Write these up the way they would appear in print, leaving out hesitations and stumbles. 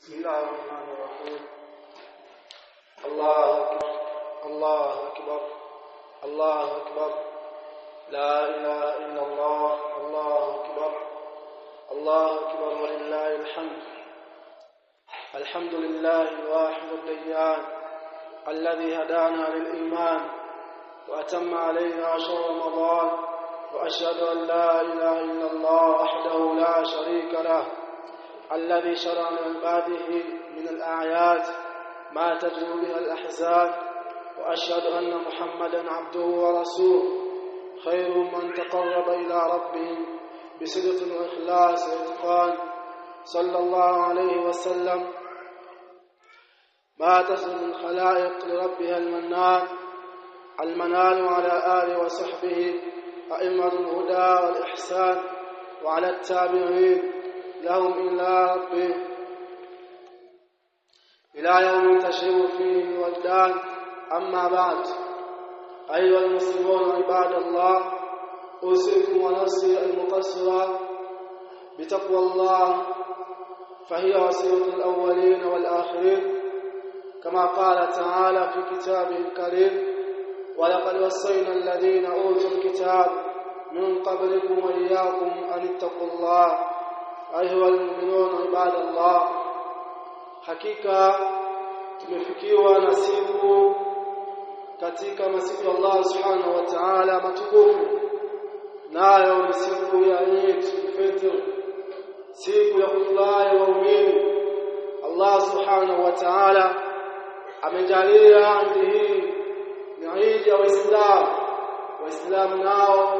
بسم الله الرحمن الرحيم. الله أكبر الله أكبر الله أكبر لا إله إلا الله الله أكبر الله أكبر ولله الحمد. الحمد لله الواحد الديان الذي هدانا للإيمان وأتم علينا عشر رمضان، وأشهد أن لا إله إلا الله وحده لا شريك له الذي شرع لعباده من الأعياد ما تجلو بها الأحزان، وأشهد أن محمدا عبده ورسوله خير من تقرب إلى ربه بصدق وإخلاص وإتقان صلى الله عليه وسلم. ما تصل الخلائق لربها المنان على آله وصحبه أئمة الهدى والإحسان، وعلى التابعين لهم إلى ربه إلى يوم تشرب فيه الولدان. أما بعد، أيها المسلمون عباد الله، أوصيكم ونفسي المقصرة بتقوى الله، فهي وصية الأولين والآخرين، كما قال تعالى في كتابه الكريم: ولقد وصينا الذين أوتوا الكتاب من قبلكم وإياكم أن اتقوا الله أيها المؤمنون عباد الله. Hakika tumefikiwa na siku katika masiku ya Allah subhanahu wa ta'ala matukufu, nayo ni siku ya Eid al-Fitr, siku ya kufurahi waumini. Allah subhanahu wa ta'ala amejalia Eid hii ni Eid ya Waislamu. Waislamu nao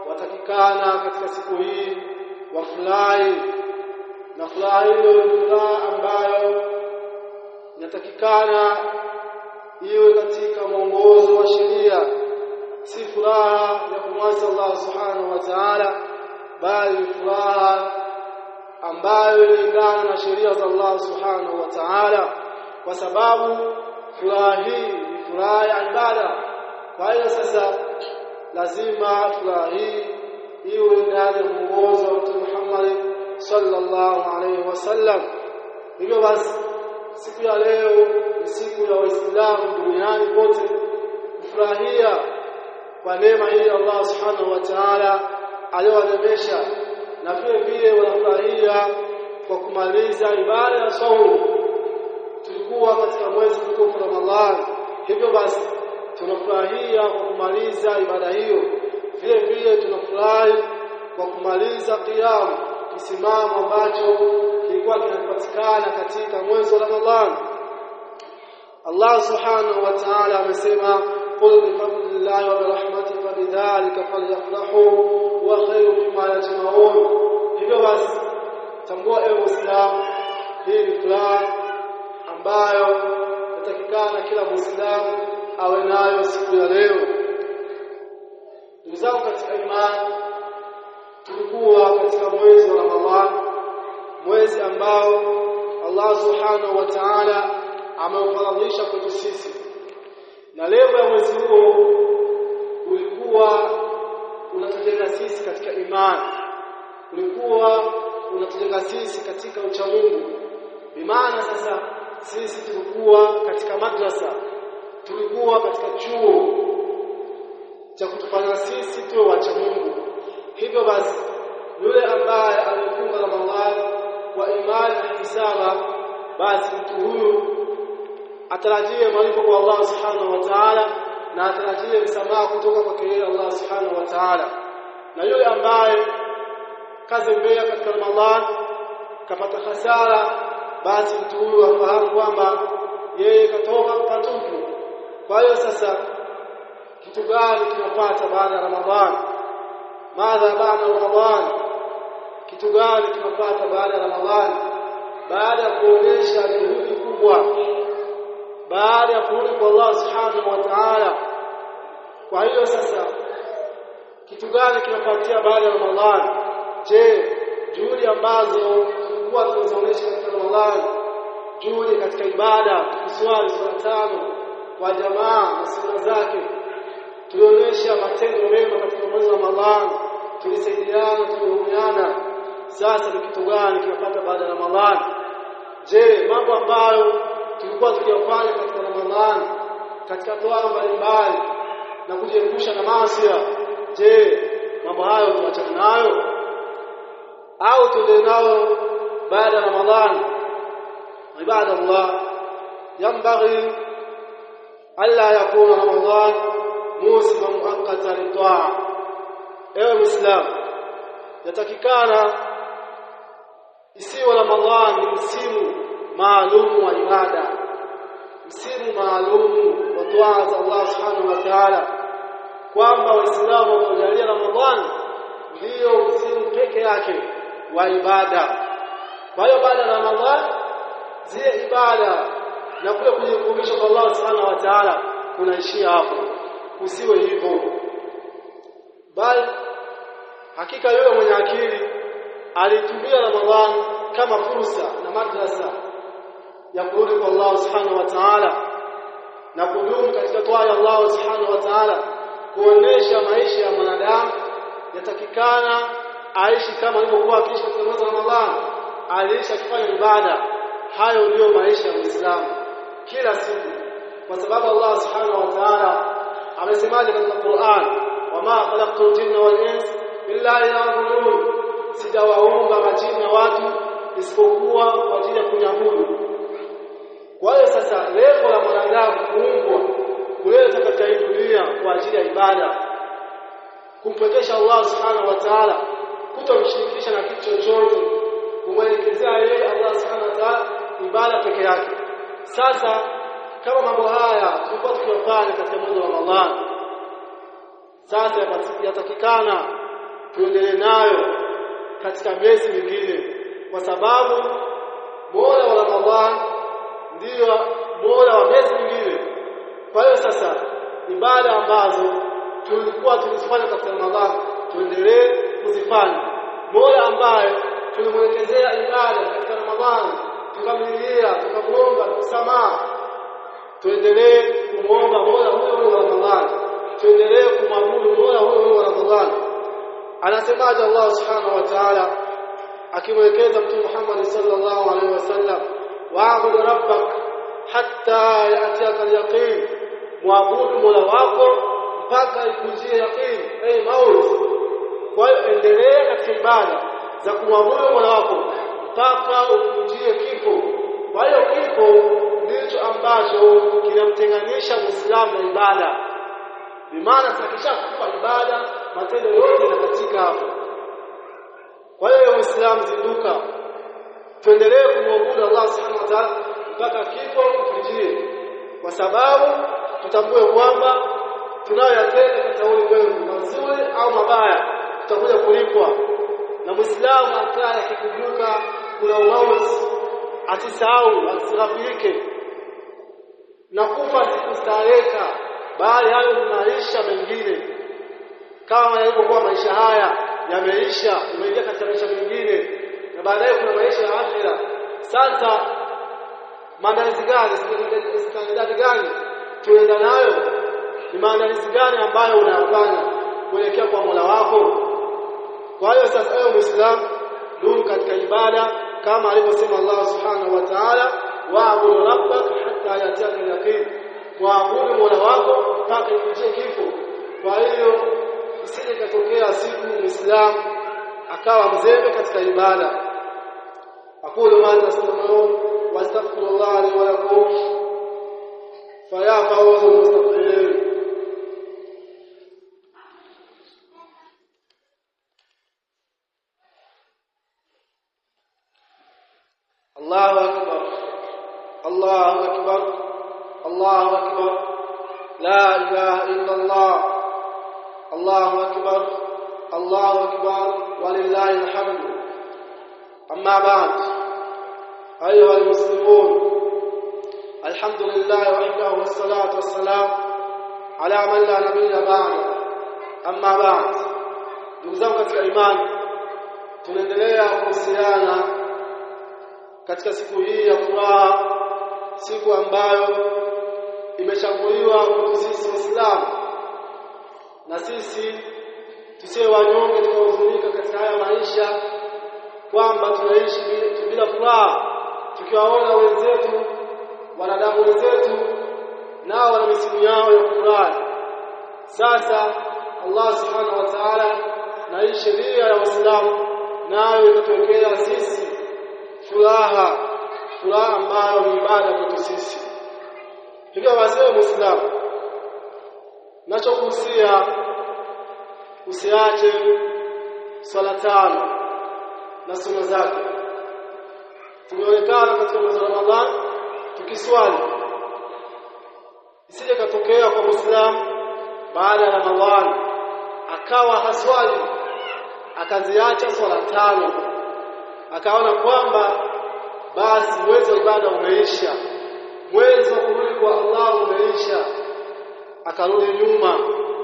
watakikana katika siku hii wafurahi, na furaha hiyo ni furaha ambayo inatakikana iwe katika mwongozo wa sheria, si furaha ya kumwasi Allah subhanahu wa ta'ala, bali furaha ambayo inaendana na sheria za Allah subhanahu wa ta'ala, kwa sababu furaha hii ni furaha ya ibada. Kwa hiyo sasa lazima furaha hii iwe ndani ya mwongozo wa Mtume Muhammad sallallahu alaihi wasallam. Hivyo basi siku ya leo ni siku ya Waislamu duniani kote kufurahia kwa neema hii Allah subhanahu wa ta'ala aliyowanemesha, na vile vile wanafurahia kwa kumaliza ibada ya saumu. Tulikuwa katika mwezi mtukufu Ramadhani, hivyo basi tunafurahia kwa kumaliza ibada hiyo. Vile vile tunafurahi kwa kumaliza qiyam, kisimamo ambacho kilikuwa kinapatikana katika mwezi wa Ramadhani. Allah subhanahu wa ta'ala amesema: qul bi fadlillahi wa bi rahmatihi fa bidhalika falyafrahu wa khayrun mimma yajma'un. Hivyo basi tambua ewe Muislamu, hii ni furaha ambayo inatakikana kila Muislamu awe nayo siku ya leo. Ndugu zangu katika imani, tulikuwa katika mwezi wa Ramadhani, mwezi ambao Allah subhanahu wa ta'ala ameufaradhisha kwetu sisi, na lengo ya mwezi huo ulikuwa unatujenga sisi katika imani, ulikuwa unatujenga sisi katika uchamungu. Bimaana sasa sisi tulikuwa katika madrasa, tulikuwa katika chuo cha kutufanya sisi tuwe wacha Mungu. Hivyo basi yule ambaye amefunga Ramadhani kwa imani na hisaba, basi mtu huyu atarajie malipo kwa Allah subhanahu wa ta'ala, na atarajie msamaha kutoka kwa Allah subhanahu wa ta'ala. Na yule ambaye kazembea katika Ramadhani kapata hasara, basi mtu huyu afahamu kwamba yeye katoka patupu. Kwa hiyo sasa kitu gani kinapata baada ya Ramadhani? Madha baada ya Ramadhani? Kitu gani kinapata baada ya Ramadhani? Baada ya kuonesha juhudi kubwa, baada ya kurudi kwa Allah subhanahu wa ta'ala. Kwa hiyo sasa kitu gani kinapatia baada ya Ramadhani? Je, juhudi ambazo tulikuwa tunazoonyesha katika Ramadhani, juhudi katika ibada, tukiswali swala tano kwa jamaa na sunna zake, tulionyesha matendo mema katika mwezi wa Ramadhani, tulisaidiana, tulihurumiana. Sasa ni kitu gani kinapata baada ya Ramadhani? Je, mambo ambayo tulikuwa tukiyafanya katika Ramadhani katika toa mbalimbali na kujiepusha na maasi, je, mambo hayo tuachane nayo au tuendelee nayo baada ya Ramadhani? Ibadallah, yanbaghi alla yakuna Ramadhan musima muakkata litaa. Ewe Muislam, yatakikana isiwe Ramadhan ni msimu maalum wa ibada, msimu maalum wa toa za Allah subhanahu wa ta'ala, kwamba Waislamu wanajalia Ramadhan ndio msimu peke yake wa ibada. Kwa hiyo baada ya Ramadhan zile ibada na kule kujikumbusha kwa Allah subhanahu wa ta'ala kunaishia hapo. Usiwe hivyo, bali hakika yule mwenye akili alitumia Ramadhan kama fursa na madrasa ya kurudi kwa Allah subhanahu wa ta'ala na kudumu katika toa ya Allah subhanahu wa ta'ala, kuonesha maisha ya mwanadamu yatakikana aishi kama alivyokuwa akiishi katika mwezi wa Ramadhan. Aliishi akifanya ibada. Hayo ndio maisha ya Muislamu kila siku, kwa sababu Allah subhanahu wa ta'ala amesemaje katika Qur'an, wama khalaqtul jinna wal insa illa liya'budun, sijawaumba majini na watu isipokuwa kwa ajili ya kunyabudu. Kwa hiyo sasa lengo la mwanadamu kuumbwa kuleta katika hii dunia kwa ajili ya ibada, kumpekesha Allah subhanahu wa ta'ala, kutomshirikisha na kitu chochote, kumwelekezea yeye Allah subhanahu wa ta'ala ibada peke yake. Sasa kama mambo haya tulikuwa tukiyafanya katika mwezi wa Ramadhani, sasa yatakikana tuendelee nayo katika miezi mingine, kwa sababu Mola wa Ramadhani ndio Mola wa miezi mingine. Kwa hiyo sasa ibada ambazo tulikuwa tukizifanya katika Ramadhani tuendelee kuzifanya. Mola ambaye tulimwelekezea ibada katika Ramadhani, tukamlilia, tukamuomba msamaha, tuendelee kumuomba Mola huyo wa Ramadhani, tuendelee kumwabudu Mola huyo wa Ramadhani. Anasemaje Allah subhanahu wa ta'ala akimwelekeza Mtume Muhammad sallallahu alaihi wasallam, wa'budu rabbak hatta ya'tiyaka al-yaqin, muabudu Mola wako mpaka ikujie yaqin, mauti. Kwa hiyo endelea katika ibada za kumwabudu Mola wako mpaka ukujie kifo. Kwa hiyo kifo ndicho ambacho kinamtenganisha Muislamu na ibada. Bimaana sakishakufa ibada, matendo yote yanakatika hapo. Kwa hiyo Muislamu zinduka, tuendelee kumwabudu Allah subhanahu wa ta'ala mpaka kifo kujie, kwa sababu tutambue kwamba tunayoyatenda katika ulimwengu mazuri au mabaya tutakuja kulipwa. Na Muislamu akaye akikumbuka kuna mauti, asisahau, asighafilike na kufa sikustareka, bali hayo ni maisha mengine. Kama yalivyokuwa maisha haya yameisha, umeingia katika maisha mengine, na baadaye kuna maisha ya akhera. Sasa maandalizi gani, standard gani tuenda nayo? Ni maandalizi gani ambayo unayafanya kuelekea kwa Mola wako? Kwa hiyo sasa wewe Muislamu, dumu katika ibada kama alivyosema Allah subhanahu wa ta'ala, wa'budu rabbaka hatta ya'tiyaka al-yaqin, muabudu Mola wako mpaka ikujie kifo. Kwa hiyo isije katokea siku Muislamu akawa mzembe katika ibada. Aqulu ma tasma'un wa astaghfirullah li wa lakum fa ya fawzul mustaghfirin. Allahu akbar, Allahu akbar, Allahu akbar, la ilaha illa Allah, Allahu akbar, Allahu akbar, walillahi alhamdu. Amma ba'd, ayuha almuslimun, alhamdulillah wahdahu wassalatu wassalam ala man la nabiyya ba'da. Amma ba'd, ndugu zangu katika imani, tunaendelea kuhusiana katika siku hii ya furaha, siku ambayo imechaguliwa kwa sisi Waislamu, na sisi tusiwe wanyonge tukahuzunika katika haya maisha kwamba tunaishi bila furaha, tukiwaona wenzetu, wanadamu wenzetu nao wana misimu yao ya kufurahi. Sasa Allah subhanahu wa ta'ala na hii sheria ya Uislamu nayo inatuwekea sisi furaha ambayo ni ibada kwetu sisi. Hivyo basi Muislamu, nachokuhusia usiache swala tano na sunna zake. Tumeonekana katika mwezi wa Ramadhani tukiswali, isije katokea kwa Muislamu baada ya Ramadhani akawa haswali akaziacha swala tano, akaona kwamba basi mwezi wa ibada umeisha, mwezi wa kurudi kwa Allah umeisha, akarudi nyuma,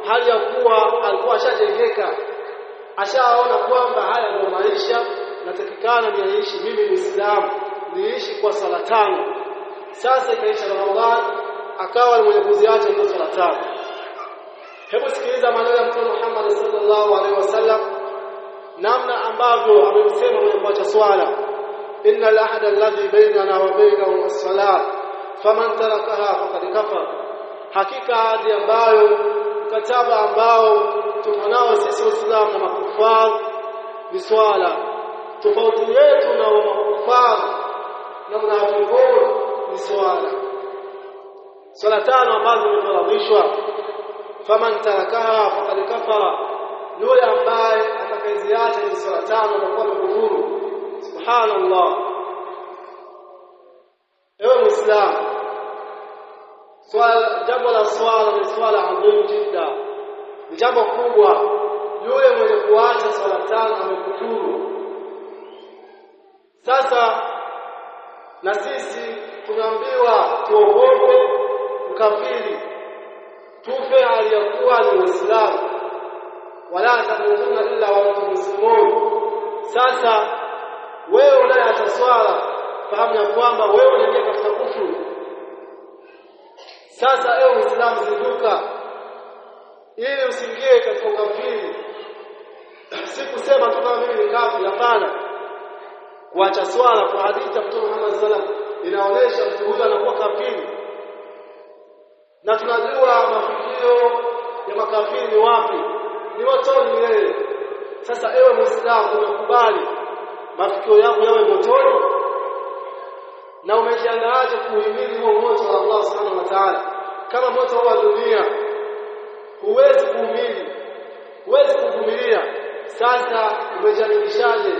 hali ya kuwa alikuwa ashajengeka, ashaona kwamba haya ndio maisha natakikana niishi mimi Muislamu, niishi kwa sala tano. Sasa ikaisha Ramadhani akawa ni mwenye kuziacha hizo sala tano. Hebu sikiliza maneno ya Mtume Muhammad sallallahu alaihi wasallam, namna ambavyo amemsema mwenye kuacha swala: innal ahada alladhi bainana wa bainahu as-salat faman tarakaha faqad kafara. Hakika ahadi ambayo, mkataba ambao tuko nao sisi Waislamu na makufar ni swala. Tofauti yetu na makufar na munafiqun ni swala. Swala tano ambazo zimefaradhishwa, faman tarakaha faqad kafara, yule ambaye atakayeziacha hizo swala tano anakuwa amekufuru. Subhanallah. Ewe Muislamu, jambo la swala ni swala adhimu jidda, ni jambo kubwa. Yule mwenye kuacha swala tano amekufuru. Sasa na sisi tunaambiwa tuogope ukafiri, tufe hali ya kuwa ni Waislamu, wala tamutunna illa wa antum muslimun. Sasa wewe unayeacha swala, fahamu ya kwamba wewe unaingia katika kufuru. Sasa ewe Muislamu, zinduka ili usiingie katika ukafiri. Si kusema tu kama mimi ni kafiri, hapana. Kuacha swala kwa hadithi ya Mtume Muhammad sallallahu alaihi wasallam inaonyesha mtu huyo anakuwa kafiri. Na tunajua mafikio ya makafiri ni wapi? Ni motoni milele. Sasa ewe Muislamu, unakubali mafikio yako yawe motoni? Na umejiandaaje kuhimili huo moto wa Allah subhanahu wa ta'ala? Kama moto wa dunia huwezi kuhimili, huwezi kuvumilia, sasa umejiandikishaje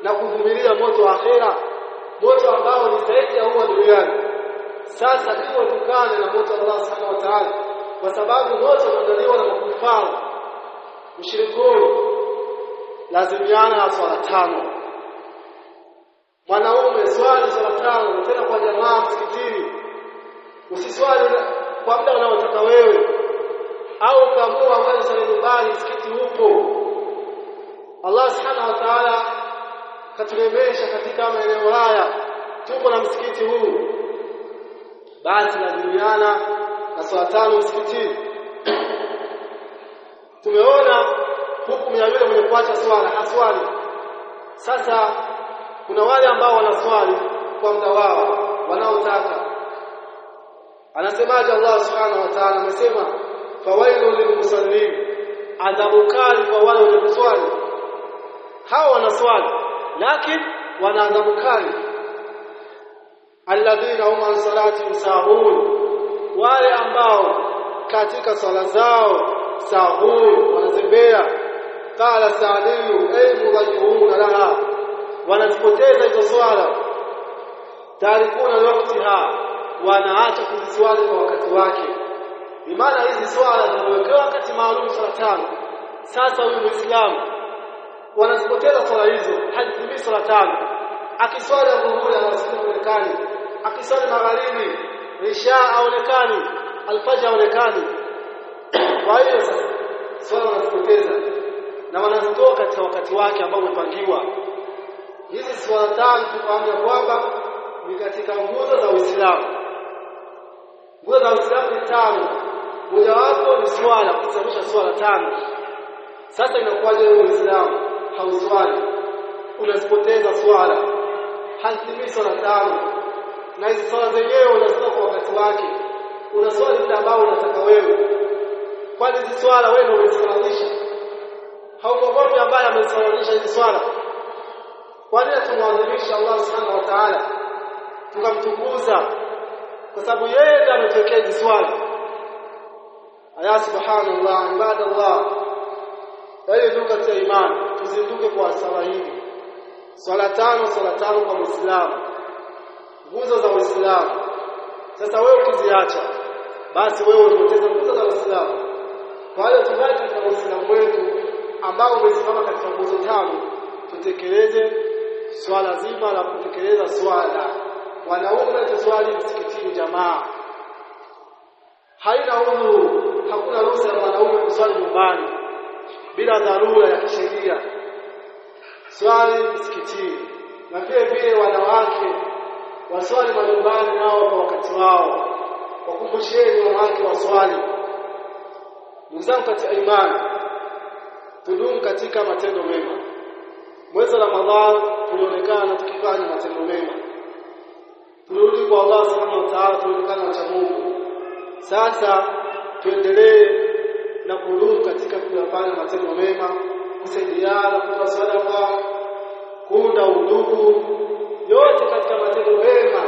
na kuvumilia moto wa akhera, moto ambao ni zaidi ya huo duniani? Sasa hiyo tukane na moto wa Allah subhanahu wa ta'ala, kwa sababu moto unaandaliwa na makufaru mushrikun. Lazimiana na swala tano. Mwanaume swali swala tano, tena kwa jamaa msikitini. Usiswali kwa muda unaotaka wewe, au kaamua wewe swali nyumbani, msikiti upo. Allah subhanahu wa ta'ala katulemesha katika maeneo haya, tuko na msikiti huu, basi lazimiana na swala tano msikitini. Tumeona hukumu ya yule mwenye kuacha swala haswali. Sasa kuna wale ambao wanaswali kwa muda wao wanaotaka. Anasemaje Allah subhanahu wa ta'ala? Amesema fawailul lilmusallin, adhabu kali kwa wale wenye kuswali. Hao wanaswali lakini wana adhabu kali. Alladhina hum an salatihim sahun, wale ambao katika swala zao sahun, wanazembea. Qala Sa'diyu ay mudhayyun laha, wanazipoteza hizo swala. Tarikuna waqtiha, wanaacha kuziswali kwa wakati wake. Imana hizi swala zimewekewa wakati maalum, swala tano. Sasa huyu Muislamu wanazipoteza swala hizo, hazitimii swala tano. Akiswali dhuhuri anaonekani, akiswali magharibi, isha haonekani, alfajr haonekani. Kwa hiyo sasa swala wanazipoteza na wanazitoa katika wakati wake ambao umepangiwa. Hizi swala tano tufahamu kwamba ni katika nguzo za Uislamu. Nguzo za Uislamu ni tano. Moja wapo ni swala, kusababisha swala tano. Sasa inakuwaje wewe Muislamu hauswali, unazipoteza swala? hazitimizi swala tano, na hizo swala zenyewe unasoma kwa wakati wake, unaswali muda ambao unataka wewe. Kwani hizo swala wewe ndio umeswalisha? Haukogopi ambaye ameswalisha hizo swala? Kwa nini tumwadhimisha Allah subhanahu wa ta'ala, tukamtukuza? Kwa sababu yeye ndiye ametokea hizo swala. Aya subhanallah, ibadallah, wale ndugu katika imani, tuzinduke kwa swala hili. Swala tano kwa Muislamu, nguzo za Uislamu. Sasa wewe ukiziacha, basi wewe unapoteza nguzo za Uislamu. Kwa hiyo tubaki katika Uislamu wetu ambao umesimama katika nguzo tano, tutekeleze swala zima la kutekeleza swala. Wanaume tuswali msikitini jamaa. Haina udhuru, hakuna ruhusa ya wanaume kuswali nyumbani bila dharura ya kisheria. Swali msikitini. Na vile wanawake waswali majumbani nao kwa wakati wao. Wakumbusheni wanawake waswali. Mzangu katika imani, tudumu katika matendo mema. Mwezi wa Ramadhani tulionekana tukifanya matendo mema. Turudi kwa Allah subhanahu wa ta'ala, tulionekana wacha Mungu. Sasa tuendelee na kudumu katika kufanya matendo mema, kusaidiana, kutoa sadaka, kuunda udugu, yote katika matendo mema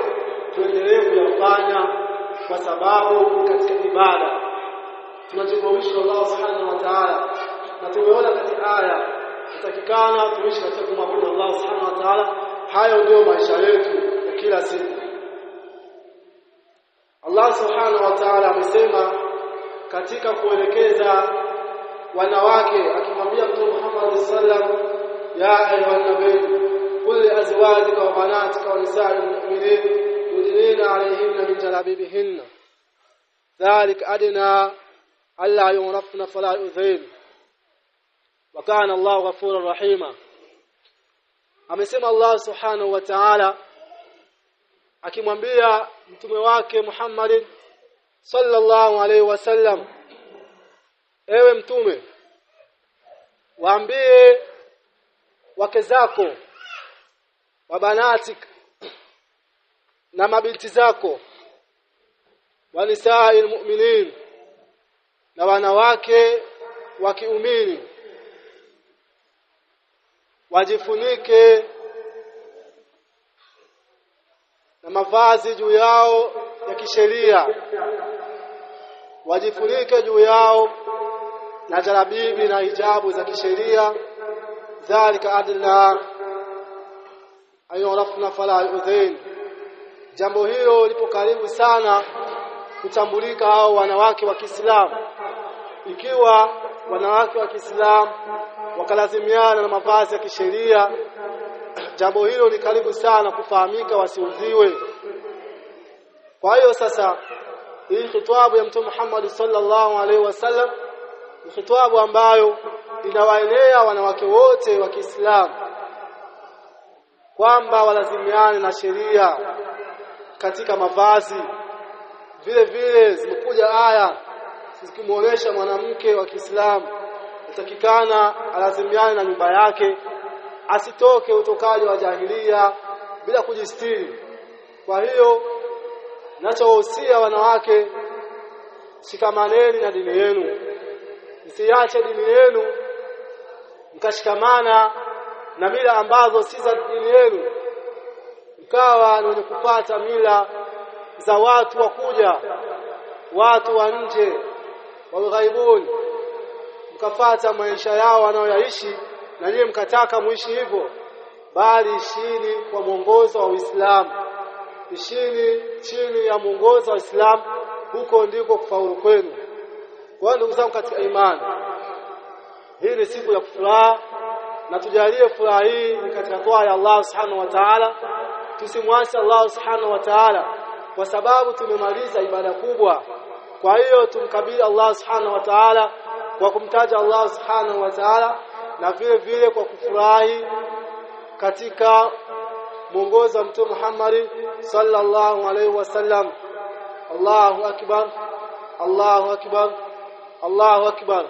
tuendelee kuyafanya, kwa sababu katika ibada tunajikumbusha Allah subhanahu wa ta'ala. Na tumeona katika aya tutakikana tuishi katika kumwabudu Allah subhanahu wa ta'ala. Hayo ndio maisha yetu ya kila siku. Allah subhanahu wa ta'ala amesema katika kuelekeza wanawake, akimwambia Mtume Muhammad sallallahu alaihi wasallam, ya ayuhan nabiy qul li azwajika wa banatika wa nisa'il mu'minin yudnina 'alayhinna min jalabibihinna dhalika adna alla yurafna fala yu'dhin wa kana Allahu ghafurur rahima. Amesema Allah subhanahu wa ta'ala akimwambia mtume wake Muhammad sallallahu alaihi wasallam, ewe mtume, waambie wake zako wa banatik na mabinti zako, wa nisa'il mu'minin na wanawake wa kiumini, wajifunike na mavazi juu yao ya kisheria, wajifunike juu yao na jalabibi na hijabu za kisheria. Dhalika adna ayurafna fala yu'dhin. Jambo hilo lipo karibu sana kutambulika hao wanawake wa Kiislamu. Ikiwa wanawake wa Kiislamu wakalazimiana na mavazi ya kisheria, jambo hilo ni karibu sana kufahamika, wasiuziwe. Kwa hiyo sasa hii khitabu ya Mtume Muhammad sallallahu alaihi wasallam ni khitabu ambayo inawaelea wanawake wote wa Kiislamu kwamba walazimiane na sheria katika mavazi. Vile vile zimekuja aya zikimuonesha mwanamke wa Kiislamu atakikana alazimiane na nyumba yake, asitoke utokaji wa jahilia bila kujistiri. Kwa hiyo ninachowahusia wanawake, shikamaneni na dini yenu, msiache dini yenu mkashikamana na mila ambazo si za dini yenu, mkawa wenye kupata mila za watu wakuja, watu wa nje walghaibuni, mkafata maisha yao wanaoyaishi na nyinyi mkataka muishi hivyo. Bali ishini kwa mwongozo wa Uislamu, ishini chini ya mwongozo wa Uislamu, huko ndiko kufaulu kwenu. Kwa ndugu zangu katika imani, hii ni siku ya furaha, na tujalie furaha hii ni katika toa ya Allah subhanahu wa ta'ala. Tusimwasi Allah subhanahu wa ta'ala, kwa sababu tumemaliza ibada kubwa. Kwa hiyo tumkabili Allah subhanahu wa ta'ala kwa kumtaja Allah subhanahu wa ta'ala, na vile vile kwa kufurahi katika mwongozo wa Mtume Muhammad sallallahu alaihi wasallam. Allahu akbar, Allahu akbar, Allahu akbar.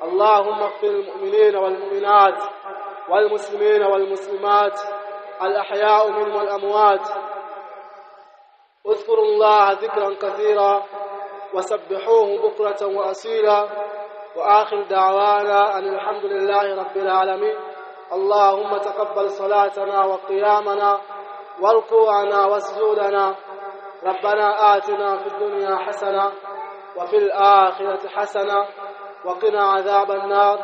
Allahumma ighfir lil mu'minina wal mu'minat wal muslimina wal muslimat الأحياء منهم والأموات. اذكروا الله ذكرا كثيرا وسبحوه بكرة وأصيلا. وآخر دعوانا أن الحمد لله رب العالمين. اللهم تقبل صلاتنا وقيامنا وركوعنا وسجودنا. ربنا آتنا في الدنيا حسنة وفي الآخرة حسنة وقنا عذاب النار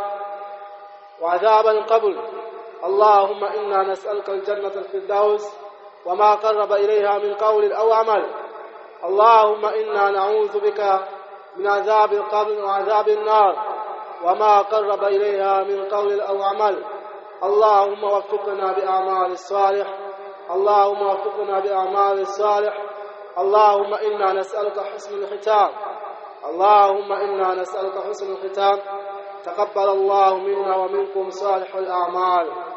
وعذاب القبر. اللهم إنا نسألك الجنة الفردوس وما قرب إليها من قول أو عمل. اللهم إنا نعوذ بك من عذاب القبر وعذاب النار وما قرب إليها من قول أو عمل. اللهم وفقنا بأعمال الصالح. اللهم وفقنا بأعمال الصالح. اللهم إنا نسألك حسن الختام. اللهم إنا نسألك حسن الختام. تقبل الله منا ومنكم صالح الأعمال.